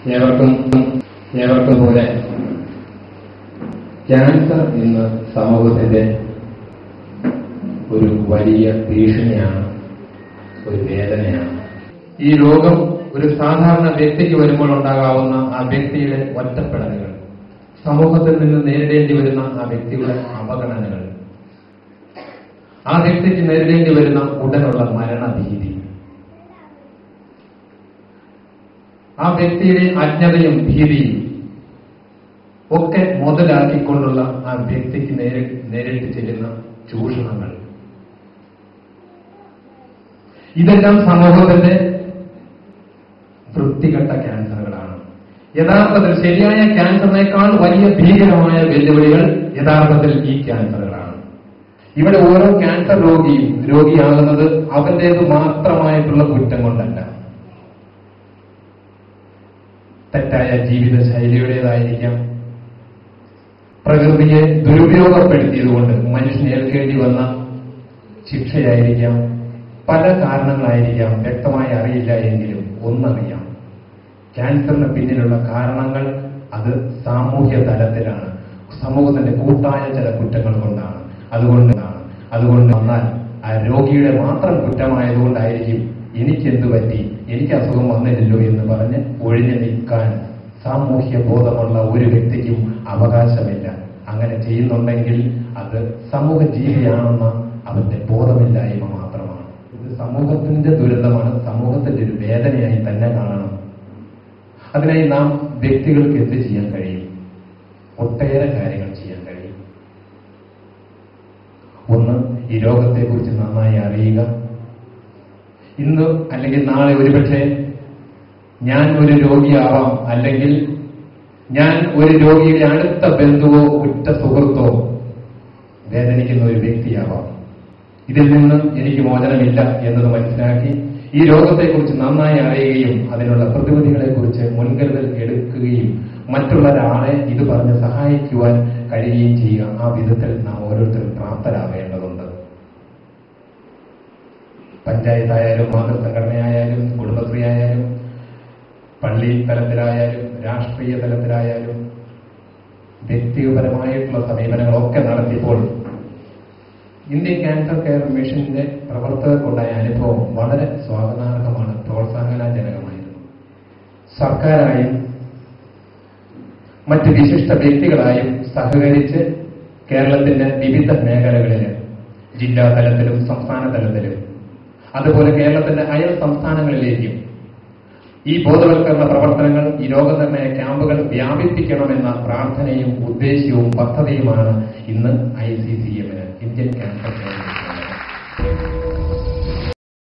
ഏവർക്കും പോലെ ക്യാൻസർ ഇന്ന് സമൂഹത്തിന്റെ ഒരു വലിയ ഭീഷണിയാണ്, ഒരു വേദനയാണ്. ഈ രോഗം ഒരു സാധാരണ വ്യക്തിക്ക് വരുമ്പോൾ ഉണ്ടാകാവുന്ന ആ വ്യക്തിയുടെ ഒറ്റപ്പെടലുകൾ, സമൂഹത്തിൽ നിന്ന് നേരിടേണ്ടി വരുന്ന ആ വ്യക്തിയുടെ അവഗണനകൾ, ആ വ്യക്തിക്ക് നേരിടേണ്ടി വരുന്ന ഉടനുള്ള മരണഭീതി, ആ വ്യക്തിയുടെ അജ്ഞതയും ഭീതിയും ഒക്കെ മുതലാക്കിക്കൊണ്ടുള്ള ആ വ്യക്തിക്ക് നേരിട്ട് ചെല്ലുന്ന ചൂഷണങ്ങൾ, ഇതെല്ലാം സമൂഹത്തിന്റെ വൃത്തികെട്ട ക്യാൻസറുകളാണ്. യഥാർത്ഥത്തിൽ ശരിയായ ക്യാൻസറിനേക്കാൾ വലിയ ഭീകരമായ വെല്ലുവിളികൾ യഥാർത്ഥത്തിൽ ഈ ക്യാൻസറുകളാണ്. ഇവിടെ ഓരോ ക്യാൻസർ രോഗിയാകുന്നത് അവന്റേത് മാത്രമായിട്ടുള്ള കുറ്റം കൊണ്ടല്ല, തെറ്റായ ജീവിത ശൈലിയുടേതായിരിക്കാം, പ്രകൃതിയെ ദുരുപയോഗപ്പെടുത്തിയതുകൊണ്ട് മനുഷ്യന് ഏൽക്കേണ്ടി വന്ന ശിക്ഷയായിരിക്കാം, പല കാരണങ്ങളായിരിക്കാം. വ്യക്തമായി അറിയില്ല എങ്കിലും ഒന്നറിയാം, ക്യാൻസറിന് പിന്നിലുള്ള കാരണങ്ങൾ അത് സാമൂഹ്യ തലത്തിലാണ്, സമൂഹത്തിന്റെ കൂട്ടായ ചില കുറ്റങ്ങൾ കൊണ്ടാണ്. അതുകൊണ്ട് വന്നാൽ ആ രോഗിയുടെ മാത്രം കുറ്റമായതുകൊണ്ടായിരിക്കും എനിക്കെന്തു പറ്റി, എനിക്ക് അസുഖം വന്നില്ലല്ലോ എന്ന് പറഞ്ഞ് ഒഴിഞ്ഞു നിൽക്കാൻ സാമൂഹ്യ ബോധമുള്ള ഒരു വ്യക്തിക്കും അവകാശമില്ല. അങ്ങനെ ചെയ്യുന്നുണ്ടെങ്കിൽ അത് സമൂഹ ജീവിയാണെന്ന അവന്റെ ബോധമില്ലായ്മ മാത്രമാണ്. ഇത് സമൂഹത്തിന്റെ ദുരന്തമാണ്, സമൂഹത്തിന്റെ ഒരു വേദനയായി തന്നെ കാണണം. അതിനായി നാം വ്യക്തികൾക്ക് എന്ത് ചെയ്യാൻ കഴിയും? ഒട്ടേറെ കാര്യങ്ങൾ ചെയ്യാൻ കഴിയും. ഒന്ന്, ഈ രോഗത്തെക്കുറിച്ച് നന്നായി അറിയുക. ഇന്ന് അല്ലെങ്കിൽ നാളെ ഒരുപക്ഷെ ഞാൻ ഒരു രോഗിയാവാം, അല്ലെങ്കിൽ ഞാൻ ഒരു രോഗിയുടെ അടുത്ത ബന്ധുവോ ഉറ്റ സുഹൃത്തോ വേദനിക്കുന്ന ഒരു വ്യക്തിയാവാം. ഇതിൽ നിന്ന് എനിക്ക് മോചനമില്ല എന്നത് മനസ്സിലാക്കി ഈ രോഗത്തെക്കുറിച്ച് നന്നായി അറിയുകയും അതിനുള്ള പ്രതിവിധികളെക്കുറിച്ച് മുൻകരുതൽ എടുക്കുകയും മറ്റുള്ള ഒരാളെ ഇത് പറഞ്ഞ് സഹായിക്കുവാൻ കഴിയുകയും ചെയ്യുക. ആ വിധത്തിൽ നാം ഓരോരുത്തരും പ്രാപ്തരാവേണ്ടതുണ്ട്. പഞ്ചായത്തായാലും മാതൃസംഘടനയായാലും കുടുംബശ്രീ ആയാലും പള്ളി തലത്തിലായാലും രാഷ്ട്രീയ തലത്തിലായാലും വ്യക്തിപരമായിട്ടുള്ള സമീപനങ്ങളൊക്കെ നടത്തിയപ്പോൾ ഇന്ത്യൻ ക്യാൻസർ കെയർ മിഷന്റെ പ്രവർത്തകർക്കുണ്ടായ അനുഭവം വളരെ സ്വാഗതാർഹമാണ്, പ്രോത്സാഹനജനകമായിരുന്നു. സർക്കാരായും മറ്റ് വിശിഷ്ട വ്യക്തികളായും സഹകരിച്ച് കേരളത്തിന്റെ വിവിധ മേഖലകളിൽ, ജില്ലാ തലത്തിലും സംസ്ഥാന തലത്തിലും അതുപോലെ കേരളത്തിന്റെ അയൽ സംസ്ഥാനങ്ങളിലേക്കും ഈ ബോധവൽക്കരണ പ്രവർത്തനങ്ങൾ, ഈ രോഗനിർണയ ക്യാമ്പുകൾ വ്യാപിപ്പിക്കണമെന്ന പ്രാർത്ഥനയും ഉദ്ദേശ്യവും പദ്ധതിയുമാണ് ഇന്ന് ICCM, Indian cancer care mission.